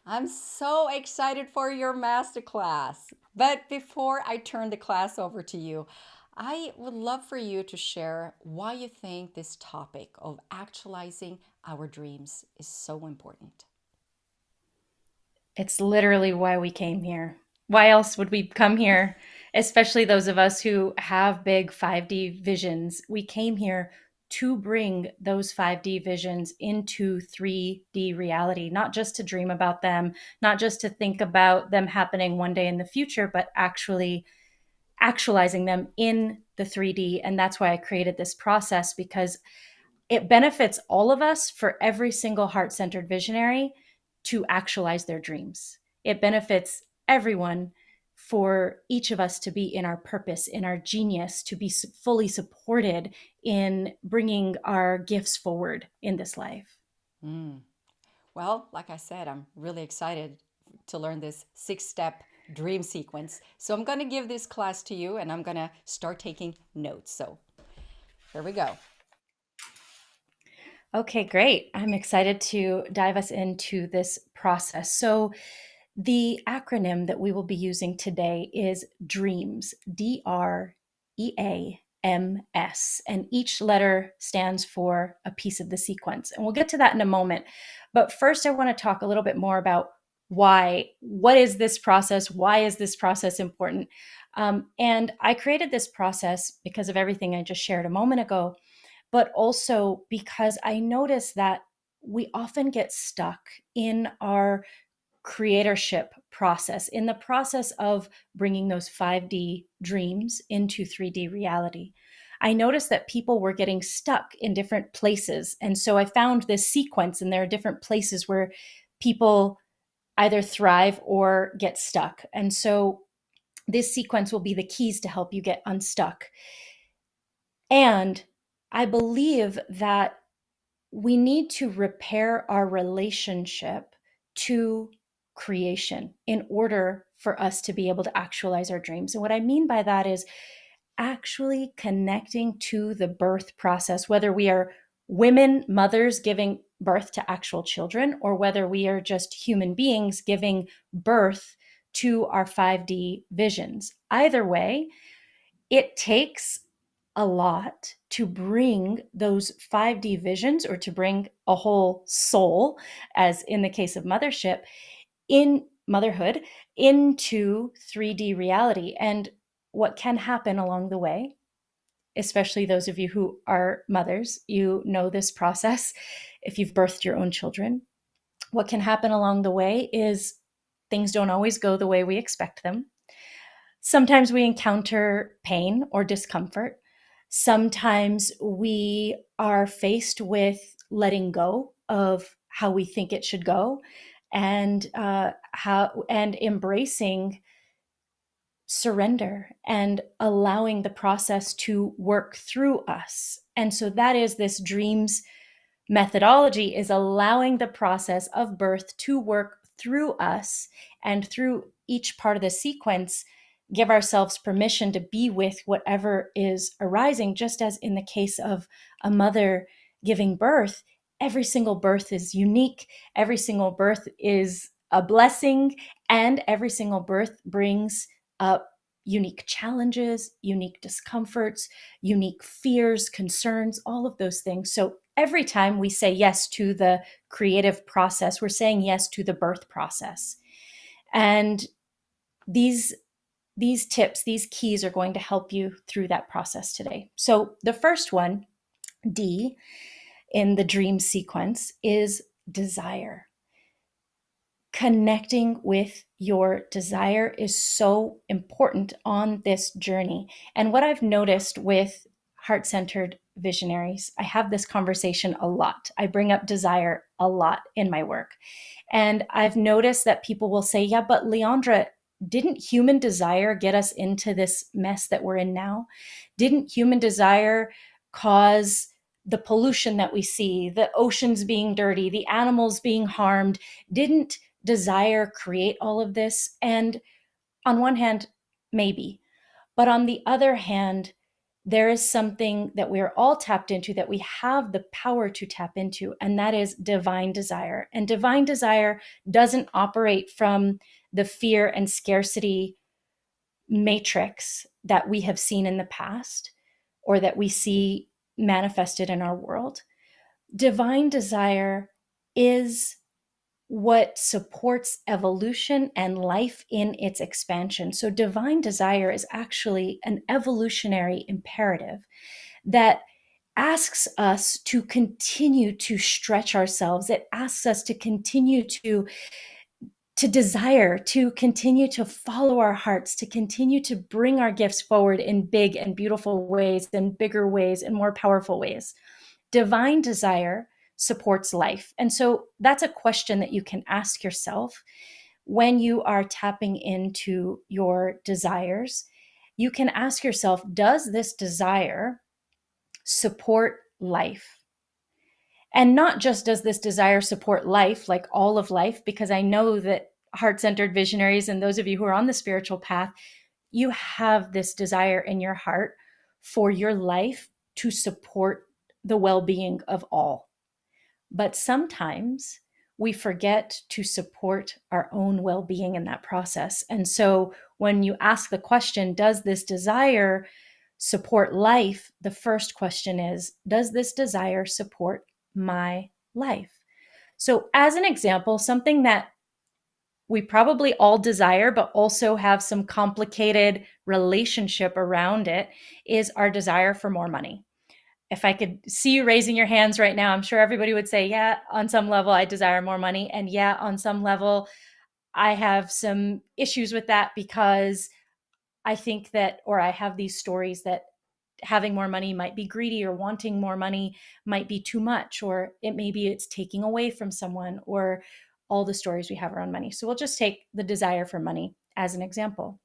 I'm so excited for your masterclass. But before I turn the class over to you, I would love for you to share why you think this topic of actualizing our dreams is so important. It's literally why we came here. Why else would we come here? Especially those of us who have big 5D visions. We came here to bring those 5D visions into 3D reality, not just to dream about them, not just to think about them happening one day in the future, but actually actualizing them in the 3D. And that's why I created this process because it benefits all of us for every single heart centered visionary to actualize their dreams. It benefits everyone for each of us to be in our purpose, in our genius, to be fully supported in bringing our gifts forward in this life. Mm. Well, like I said, I'm really excited to learn this 6 step dream sequence. So I'm going to give this class to you and I'm going to start taking notes. So here we go. Okay, great. I'm excited to dive us into this process. So, the acronym that we will be using today is DREAMS, D.R.E.A.M.S. And each letter stands for a piece of the sequence. And we'll get to that in a moment. But first, I want to talk a little bit more about why. What is this process? Why is this process important? And I created this process because of everything I just shared a moment ago, but also because I notice that we often get stuck in our creatorship process, in the process of bringing those 5D dreams into 3D reality. I noticed that people were getting stuck in different places. And so I found this sequence, and there are different places where people either thrive or get stuck. And so this sequence will be the keys to help you get unstuck. And I believe that we need to repair our relationship to creation in order for us to be able to actualize our dreams. And what I mean by that is actually connecting to the birth process, whether we are women, mothers giving birth to actual children, or whether we are just human beings giving birth to our 5D visions. Either way, it takes a lot to bring those 5D visions, or to bring a whole soul, as in the case of mothership, in motherhood, into 3D reality. And what can happen along the way, especially those of you who are mothers, you know this process. If you've birthed your own children, what can happen along the way is things don't always go the way we expect them. Sometimes we encounter pain or discomfort. Sometimes we are faced with letting go of how we think it should go, and embracing surrender and allowing the process to work through us. And so that is this dreams methodology, is allowing the process of birth to work through us, and through each part of the sequence give ourselves permission to be with whatever is arising. Just as in the case of a mother giving birth, every single birth is unique, every single birth is a blessing, and every single birth brings up unique challenges, unique discomforts, unique fears, concerns, all of those things. So every time we say yes to the creative process, we're saying yes to the birth process. And these these tips, these keys are going to help you through that process today. So the first one, D, in the dream sequence, is desire. Connecting with your desire is so important on this journey. And what I've noticed with heart centered visionaries, I have this conversation a lot. I bring up desire a lot in my work. And I've noticed that people will say, yeah, but Leandra, didn't human desire get us into this mess that we're in now? Didn't human desire cause the pollution that we see, the oceans being dirty, the animals being harmed? Didn't desire create all of this? And on one hand, maybe. But on the other hand, there is something that we're all tapped into, that we have the power to tap into, and that is divine desire. And divine desire doesn't operate from the fear and scarcity matrix that we have seen in the past or that we see manifested in our world. Divine desire is what supports evolution and life in its expansion. So, divine desire is actually an evolutionary imperative that asks us to continue to stretch ourselves. It asks us to continue to desire, to continue to follow our hearts, to continue to bring our gifts forward in big and beautiful ways, in bigger ways, in more powerful ways. Divine desire supports life. And so that's a question that you can ask yourself when you are tapping into your desires. You can ask yourself, does this desire support life? And not just does this desire support life, like all of life, because I know that heart-centered visionaries and those of you who are on the spiritual path, you have this desire in your heart for your life to support the well-being of all. But sometimes we forget to support our own well-being in that process. And so when you ask the question, does this desire support life? The first question is, does this desire support my life? So, as an example, something that we probably all desire, but also have some complicated relationship around it, is our desire for more money. If I could see you raising your hands right now, I'm sure everybody would say, yeah, on some level, I desire more money. And yeah, on some level, I have some issues with that because I think that, or I have these stories that having more money might be greedy, or wanting more money might be too much, or it's taking away from someone, or all the stories we have around money. So we'll just take the desire for money as an example.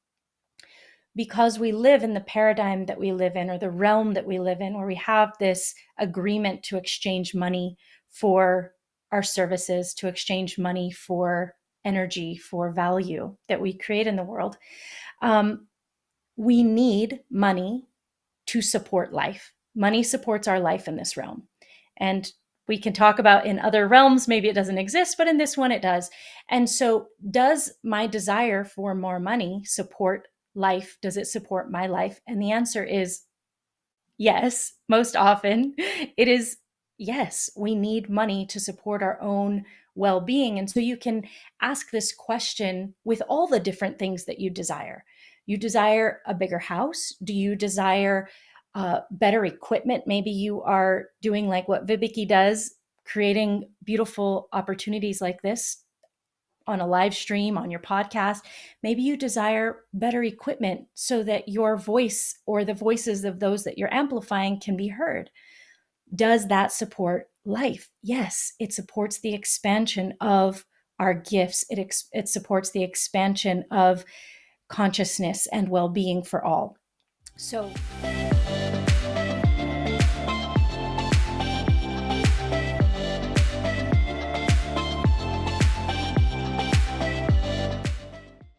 Because we live in the paradigm that we live in, or the realm that we live in, where we have this agreement to exchange money for our services, to exchange money for energy, for value that we create in the world, we need money to support life. Money supports our life in this realm. And we can talk about in other realms, maybe it doesn't exist, but in this one it does. And so, does my desire for more money support life? Does it support my life? And the answer is yes. Most often, it is yes. We need money to support our own well being. And so, you can ask this question with all the different things that you desire. You desire a bigger house? Do you desire better equipment? Maybe you are doing like what Vibeke does, creating beautiful opportunities like this on a live stream, on your podcast. Maybe you desire better equipment so that your voice or the voices of those that you're amplifying can be heard. Does that support life? Yes, it supports the expansion of our gifts. It supports the expansion of consciousness and well-being for all. So